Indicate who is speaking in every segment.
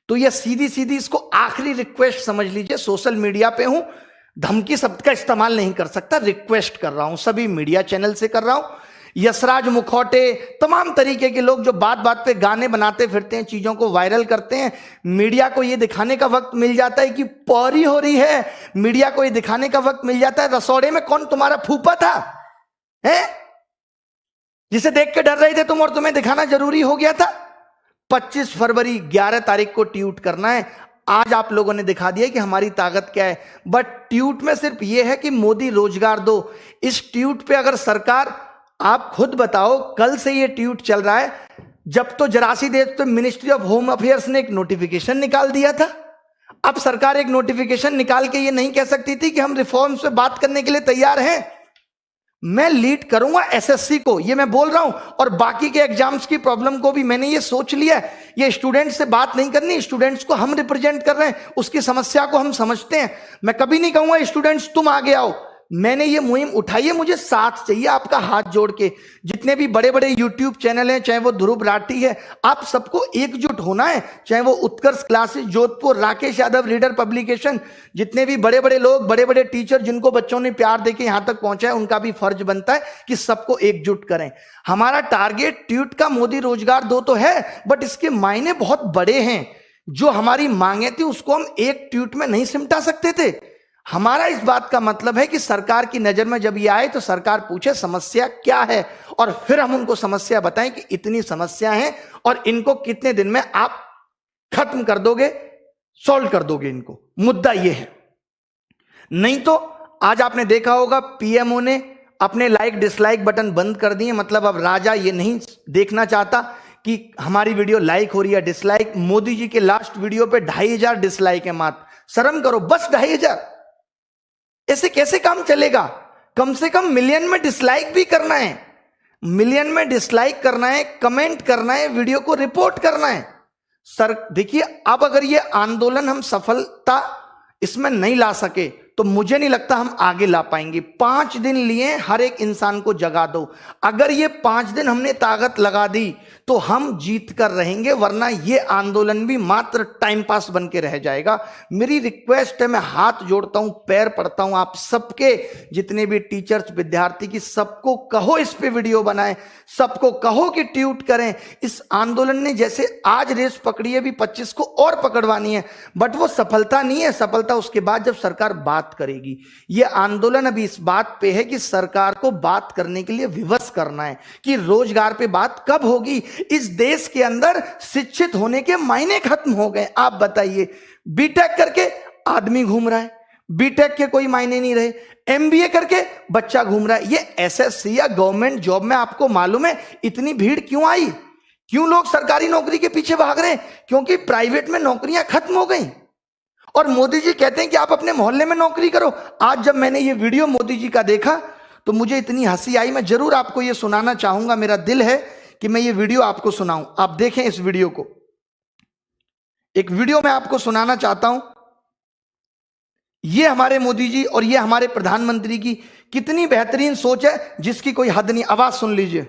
Speaker 1: तो यह सीधी सीधी इसको आखिरी रिक्वेस्ट समझ लीजिए। सोशल मीडिया पे हूं, धमकी शब्द का इस्तेमाल नहीं कर सकता, रिक्वेस्ट कर रहा हूं, सभी मीडिया चैनल से कर रहा हूं। यशराज मुखौटे, तमाम तरीके के लोग जो बात बात पे गाने बनाते फिरते हैं, चीजों को वायरल करते हैं, मीडिया को ये दिखाने का वक्त मिल जाता है कि पौरी हो रही है, मीडिया को ये दिखाने का वक्त मिल जाता है रसोड़े में कौन तुम्हारा फूफा था, है जिसे देख के डर रहे थे तुम, और तुम्हें दिखाना जरूरी हो गया था। 25 फरवरी 11 तारीख को ट्वीट करना है। आज आप लोगों ने दिखा दिया कि हमारी ताकत क्या है, बट ट्वीट में सिर्फ यह है कि मोदी रोजगार दो। इस ट्वीट पे अगर सरकार, आप खुद बताओ, कल से ये ट्वीट चल रहा है, जब तो जरासी देश तो मिनिस्ट्री ऑफ होम अफेयर्स ने एक नोटिफिकेशन निकाल दिया था। अब सरकार एक नोटिफिकेशन निकाल के ये नहीं कह सकती थी कि हम रिफॉर्म्स पे बात करने के लिए तैयार हैं। मैं लीड करूंगा एसएससी को, ये मैं बोल रहा हूं, और बाकी के एग्जाम्स की प्रॉब्लम को भी मैंने ये सोच लिया है। ये स्टूडेंट्स से बात नहीं करनी, स्टूडेंट्स को हम रिप्रेजेंट कर रहे हैं, उसकी समस्या को हम समझते हैं। मैं कभी नहीं कहूंगा स्टूडेंट्स तुम आगे आओ, मैंने ये मुहिम उठाई है, मुझे साथ चाहिए आपका, हाथ जोड़ के। जितने भी बड़े बड़े यूट्यूब चैनल हैं, चाहे वो ध्रुव राठी है, आप सबको एकजुट होना है, चाहे वो Utkarsh classes Jodhpur, Rakesh Yadav reader publication, जितने भी बड़े बड़े लोग, बड़े बड़े टीचर जिनको बच्चों ने प्यार देके यहां तक पहुंचा है, उनका भी फर्ज बनता है कि सबको एकजुट करें। हमारा टारगेट ट्वीट का मोदी रोजगार दो तो है, बट इसके मायने बहुत बड़े हैं। जो हमारी मांगे थी उसको हम एक ट्वीट में नहीं सिमटा सकते थे। हमारा इस बात का मतलब है कि सरकार की नजर में जब ये आए तो सरकार पूछे समस्या क्या है, और फिर हम उनको समस्या बताएं कि इतनी समस्या है और इनको कितने दिन में आप खत्म कर दोगे, सॉल्व कर दोगे इनको। मुद्दा ये है। नहीं तो आज आपने देखा होगा पीएमओ ने अपने लाइक डिसलाइक बटन बंद कर दिए। मतलब अब राजा ये नहीं देखना चाहता कि हमारी वीडियो लाइक हो रही है डिसलाइक। मोदी जी के लास्ट वीडियो पे 2500 डिसलाइक है मात्र। शर्म करो, बस 2500। ऐसे कैसे काम चलेगा? कम से कम मिलियन में डिसलाइक भी करना है, मिलियन में डिसलाइक करना है, कमेंट करना है, वीडियो को रिपोर्ट करना है। सर देखिए, अब अगर ये आंदोलन हम सफलता इसमें नहीं ला सके तो मुझे नहीं लगता हम आगे ला पाएंगे। 5 दिन लिए, हर एक इंसान को जगा दो। अगर ये 5 दिन हमने ताकत लगा दी तो हम जीत कर रहेंगे, वरना ये आंदोलन भी मात्र टाइम पास बन के रह जाएगा। मेरी रिक्वेस्ट है, मैं हाथ जोड़ता हूं, पैर पड़ता हूं आप सबके, जितने भी टीचर्स, विद्यार्थी की, सबको कहो इस पे वीडियो बनाएं, सबको कहो कि ट्वीट करें। इस आंदोलन ने जैसे आज रेस पकड़ी है, भी 25 को और पकड़वानी है, बट वो सफलता नहीं है। सफलता उसके बाद जब सरकार बात करेगी। यह आंदोलन अभी इस बात पे है कि सरकार को बात करने के लिए विवश करना है कि रोजगार पे बात कब होगी। इस देश के अंदर शिक्षित होने के मायने खत्म हो गए। आप बताइए, बीटेक करके आदमी घूम रहा है, बीटेक के कोई मायने नहीं रहे, एमबीए करके बच्चा घूम रहा है। ये एसएससी या गवर्नमेंट जॉब में आपको मालूम है इतनी भीड़ क्यों आई? क्यों लोग सरकारी नौकरी के पीछे भाग रहे हैं? क्योंकि प्राइवेट में नौकरियां खत्म हो गई और मोदी जी कहते हैं कि आप अपने मोहल्ले में नौकरी करो। आज जब मैंने ये वीडियो मोदी जी का देखा तो मुझे इतनी हंसी आई। मैं जरूर आपको ये सुनाना चाहूंगा, मेरा दिल है कि मैं ये वीडियो आपको सुनाऊं। आप देखें इस वीडियो को। एक वीडियो मैं आपको सुनाना चाहता हूं। ये हमारे मोदी जी और ये हमारे प्रधानमंत्री की कितनी बेहतरीन सोच है, जिसकी कोई हद नहीं। आवाज सुन लीजिए,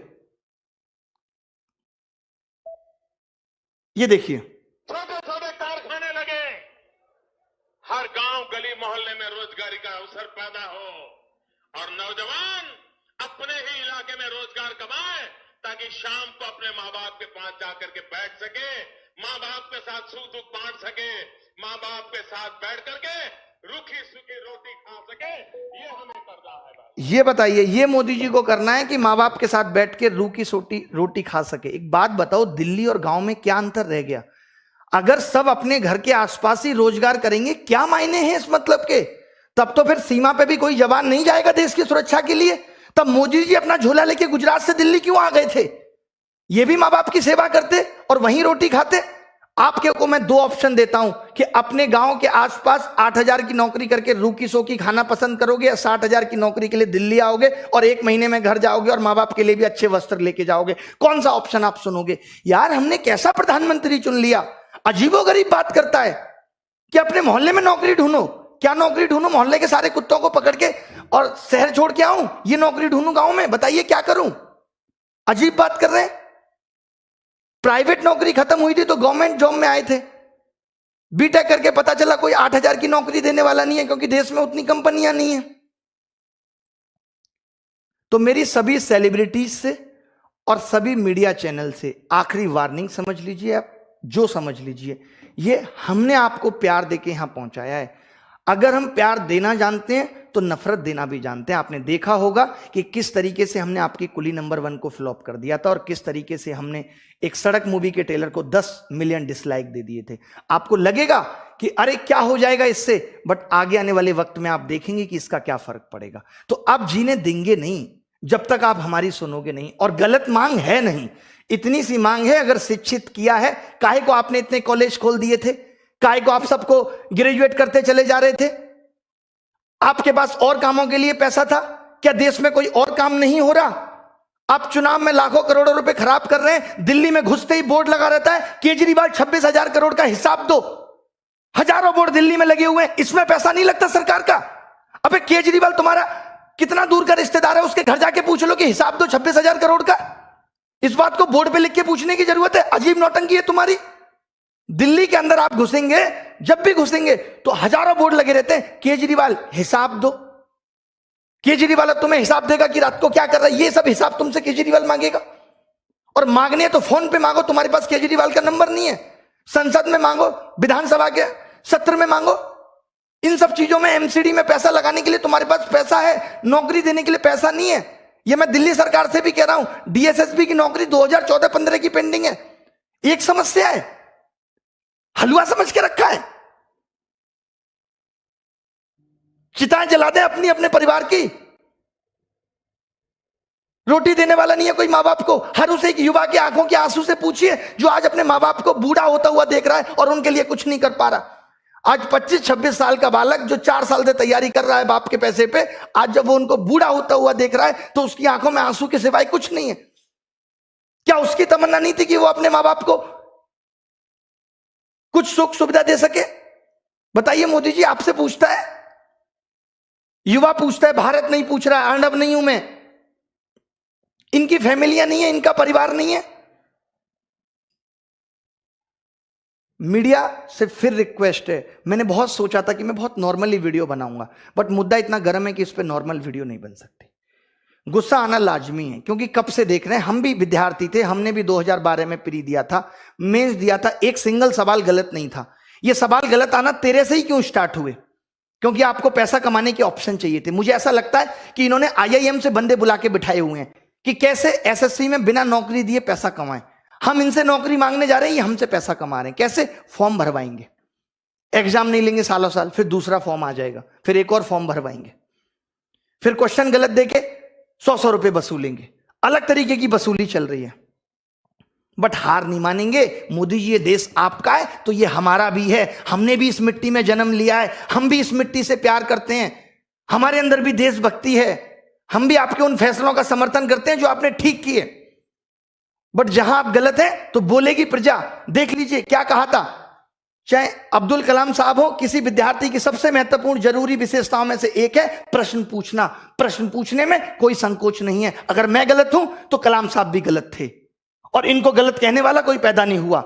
Speaker 1: ये देखिए।
Speaker 2: हर गांव गली मोहल्ले में रोजगारी का अवसर पैदा हो और नौजवान अपने ही इलाके में रोजगार कमाए, ताकि शाम को अपने माँ बाप के पास जाकर के बैठ सके, माँ बाप के साथ सुख दुख बांट सके, माँ बाप के साथ बैठ करके रूखी सूखी रोटी खा सके। ये हमें करना है बस।
Speaker 1: ये बताइए, ये मोदी जी को करना है कि माँ बाप के साथ बैठ के रूखी रोटी खा सके। एक बात बताओ, दिल्ली और गांव में क्या अंतर रह गया? अगर सब अपने घर के आसपास ही रोजगार करेंगे, क्या मायने हैं इस मतलब के? तब तो फिर सीमा पे भी कोई जवान नहीं जाएगा देश की सुरक्षा के लिए। तब मोदी जी अपना झोला लेके गुजरात से दिल्ली क्यों आ गए थे? ये भी माँ बाप की सेवा करते और वहीं रोटी खाते। आपके को मैं 2 ऑप्शन देता हूं कि अपने गांव के आसपास 8000 की नौकरी करके रूखी सोखी खाना पसंद करोगे, या 60,000 की नौकरी के लिए दिल्ली आओगे और 1 महीने में घर जाओगे और माँ बाप के लिए भी अच्छे वस्त्र लेके जाओगे। कौन सा ऑप्शन आप सुनोगे? यार, हमने कैसा प्रधानमंत्री चुन लिया? अजीबोगरीब बात करता है कि अपने मोहल्ले में नौकरी ढूंढो। क्या नौकरी ढूंढूं? मोहल्ले के सारे कुत्तों को पकड़ के और शहर छोड़ के आऊं? ये नौकरी ढूंढूं गांव में? बताइए क्या करूं? अजीब बात कर रहे हैं। प्राइवेट नौकरी खत्म हुई थी तो गवर्नमेंट जॉब में आए थे। बीटेक करके पता चला कोई 8,000 की नौकरी देने वाला नहीं है, क्योंकि देश में उतनी कंपनियां नहीं है। तो मेरी सभी सेलिब्रिटीज से और सभी मीडिया चैनल से आखिरी वार्निंग समझ लीजिए, आप जो समझ लीजिए, ये हमने आपको प्यार देके यहां पहुंचाया है। अगर हम प्यार देना जानते हैं तो नफरत देना भी जानते हैं। आपने देखा होगा कि किस तरीके से हमने आपकी कुली नंबर 1 को फ्लॉप कर दिया था और किस तरीके से हमने एक सड़क मूवी के ट्रेलर को 10 मिलियन डिसलाइक दे दिए थे। आपको लगेगा कि अरे क्या हो जाएगा इससे, बट आगे आने वाले वक्त में आप देखेंगे कि इसका क्या फर्क पड़ेगा। तो आप जीने देंगे नहीं जब तक आप हमारी सुनोगे नहीं। और गलत मांग है नहीं, इतनी सी मांग है, अगर शिक्षित किया है, काहे को आपने इतने कॉलेज खोल दिए थे, काहे को आप सबको ग्रेजुएट करते चले जा रहे थे? आपके पास और कामों के लिए पैसा था क्या? देश में कोई और काम नहीं हो रहा? आप चुनाव में लाखों करोड़ों रुपए खराब कर रहे हैं। दिल्ली में घुसते ही बोर्ड लगा रहता है, केजरीवाल 26,000 करोड़ का हिसाब दो। हजारों बोर्ड दिल्ली में लगे हुए हैं, इसमें पैसा नहीं लगता सरकार का? अबे केजरीवाल तुम्हारा कितना दूर का रिश्तेदार है, उसके घर जाके पूछ लो कि हिसाब दो 26,000 करोड़ का। इस बात को बोर्ड पे लिख के पूछने की जरूरत है? अजीब नौटंकी है तुम्हारी। दिल्ली के अंदर आप घुसेंगे, जब भी घुसेंगे तो हजारों बोर्ड लगे रहते हैं, केजरीवाल हिसाब दो। केजरीवाल तुम्हें हिसाब देगा कि रात को क्या कर रहा है, ये सब हिसाब तुमसे केजरीवाल मांगेगा। और मांगने तो फोन पे मांगो, तुम्हारे पास केजरीवाल का नंबर नहीं है। संसद में मांगो, विधानसभा के सत्र में मांगो। इन सब चीजों में एमसीडी में पैसा लगाने के लिए तुम्हारे पास पैसा है, नौकरी देने के लिए पैसा नहीं है। यह मैं दिल्ली सरकार से भी कह रहा हूं, डीएसएसबी की नौकरी 2014-15 की पेंडिंग है। एक समस्या है, हलवा समझ के रखा है। चिताएं जला दें अपनी अपने परिवार की, रोटी देने वाला नहीं है कोई मां बाप को। हर उस एक युवा के आंखों के आंसू से पूछिए जो आज अपने मां बाप को बूढ़ा होता हुआ देख रहा है और उनके लिए कुछ नहीं कर पा रहा। आज 25-26 साल का बालक जो 4 साल से तैयारी कर रहा है बाप के पैसे पे, आज जब वो उनको बूढ़ा होता हुआ देख रहा है तो उसकी आंखों में आंसू के सिवाय कुछ नहीं है। क्या उसकी तमन्ना नहीं थी कि वो अपने मां बाप को कुछ सुख सुविधा दे सके? बताइए मोदी जी, आपसे पूछता है, युवा पूछता है, भारत नहीं पूछ रहा है। अर्नब नहीं हूं मैं, इनकी फैमिलियां नहीं है, इनका परिवार नहीं है। मीडिया से फिर रिक्वेस्ट है, मैंने बहुत सोचा था कि मैं बहुत नॉर्मली वीडियो बनाऊंगा, बट मुद्दा इतना गर्म है कि इस पे नॉर्मल वीडियो नहीं बन सकती। गुस्सा आना लाजमी है, क्योंकि कब से देख रहे हैं, हम भी विद्यार्थी थे, हमने भी 2012 में प्री दिया था, मेंस दिया था, एक सिंगल सवाल गलत नहीं था। ये सवाल गलत आना तेरे से ही क्यों स्टार्ट हुए? क्योंकि आपको पैसा कमाने के ऑप्शन चाहिए थे। मुझे ऐसा लगता है कि इन्होंने आईआईएम से बंदे बुला के बिठाए हुए हैं कि कैसे एसएससी में बिना नौकरी दिए पैसा कमाएं। हम इनसे नौकरी मांगने जा रहे हैं, ये हमसे पैसा कमा रहे हैं। कैसे? फॉर्म भरवाएंगे, एग्जाम नहीं लेंगे सालों साल, फिर दूसरा फॉर्म आ जाएगा, फिर एक और फॉर्म भरवाएंगे, फिर क्वेश्चन गलत देके 100 रुपए वसूलेंगे। अलग तरीके की वसूली चल रही है, बट हार नहीं मानेंगे। मोदी जी, ये देश आपका है तो ये हमारा भी है। हमने भी इस मिट्टी में जन्म लिया है, हम भी इस मिट्टी से प्यार करते हैं, हमारे अंदर भी देशभक्ति है। हम भी आपके उन फैसलों का समर्थन करते हैं जो आपने ठीक किए। बट जहां आप गलत हैं तो बोलेगी प्रजा। देख लीजिए क्या कहा था, चाहे अब्दुल कलाम साहब हो, किसी विद्यार्थी की सबसे महत्वपूर्ण जरूरी विशेषताओं में से एक है प्रश्न पूछना। प्रश्न पूछने में कोई संकोच नहीं है। अगर मैं गलत हूं तो कलाम साहब भी गलत थे, और इनको गलत कहने वाला कोई पैदा नहीं हुआ।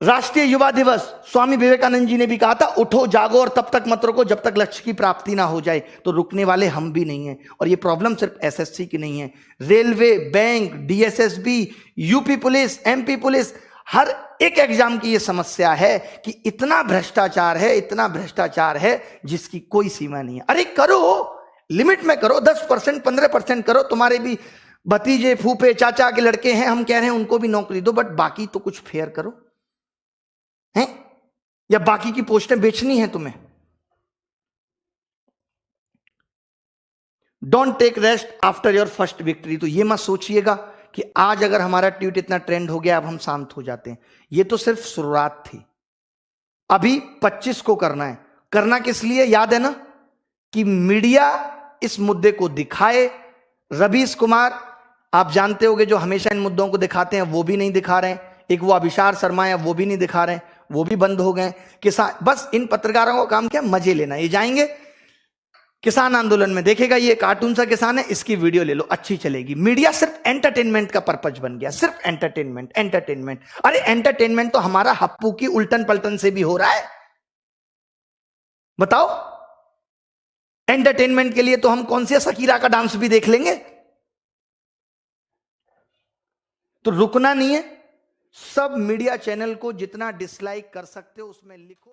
Speaker 1: राष्ट्रीय युवा दिवस, स्वामी विवेकानंद जी ने भी कहा था, उठो जागो और तब तक मत रुको जब तक लक्ष्य की प्राप्ति ना हो जाए। तो रुकने वाले हम भी नहीं हैं। और ये प्रॉब्लम सिर्फ एसएससी की नहीं है, railway, bank, DSSB, UP police, MP police, हर एक एग्जाम की ये समस्या है कि इतना भ्रष्टाचार है, इतना भ्रष्टाचार है जिसकी कोई सीमा नहीं है। अरे करो, लिमिट में करो, 10%, 15% करो। तुम्हारे भी भतीजे, फूफे, चाचा के लड़के हैं, हम कह रहे हैं उनको भी नौकरी दो, बट बाकी तो कुछ फेयर करो हैं? या बाकी की पोस्टें बेचनी है तुम्हें? Don't take rest after your first victory. तो ये मत सोचिएगा कि आज अगर हमारा ट्वीट इतना ट्रेंड हो गया अब हम शांत हो जाते हैं। ये तो सिर्फ शुरुआत थी, अभी 25 को करना है। करना किस लिए याद है ना, कि मीडिया इस मुद्दे को दिखाए। रवीश कुमार आप जानते होंगे जो हमेशा इन मुद्दों को दिखाते हैं, वो भी नहीं दिखा रहे हैं। एक वो अभिसार शर्मा है, वो भी नहीं दिखा रहे हैं, वो भी बंद हो गए। किसान, बस इन पत्रकारों का काम क्या, मजे लेना। ये जाएंगे किसान आंदोलन में देखेगा, ये कार्टून सा किसान है, इसकी वीडियो ले लो, अच्छी चलेगी। मीडिया सिर्फ एंटरटेनमेंट का पर्पज बन गया, सिर्फ एंटरटेनमेंट एंटरटेनमेंट। अरे एंटरटेनमेंट तो हमारा हप्पू की उल्टन पलटन से भी हो रहा है। बताओ, एंटरटेनमेंट के लिए तो हम कौन सी शकीरा का डांस भी देख लेंगे। तो रुकना नहीं है। सब मीडिया चैनल को जितना डिसलाइक कर सकते हो उसमें लिखो।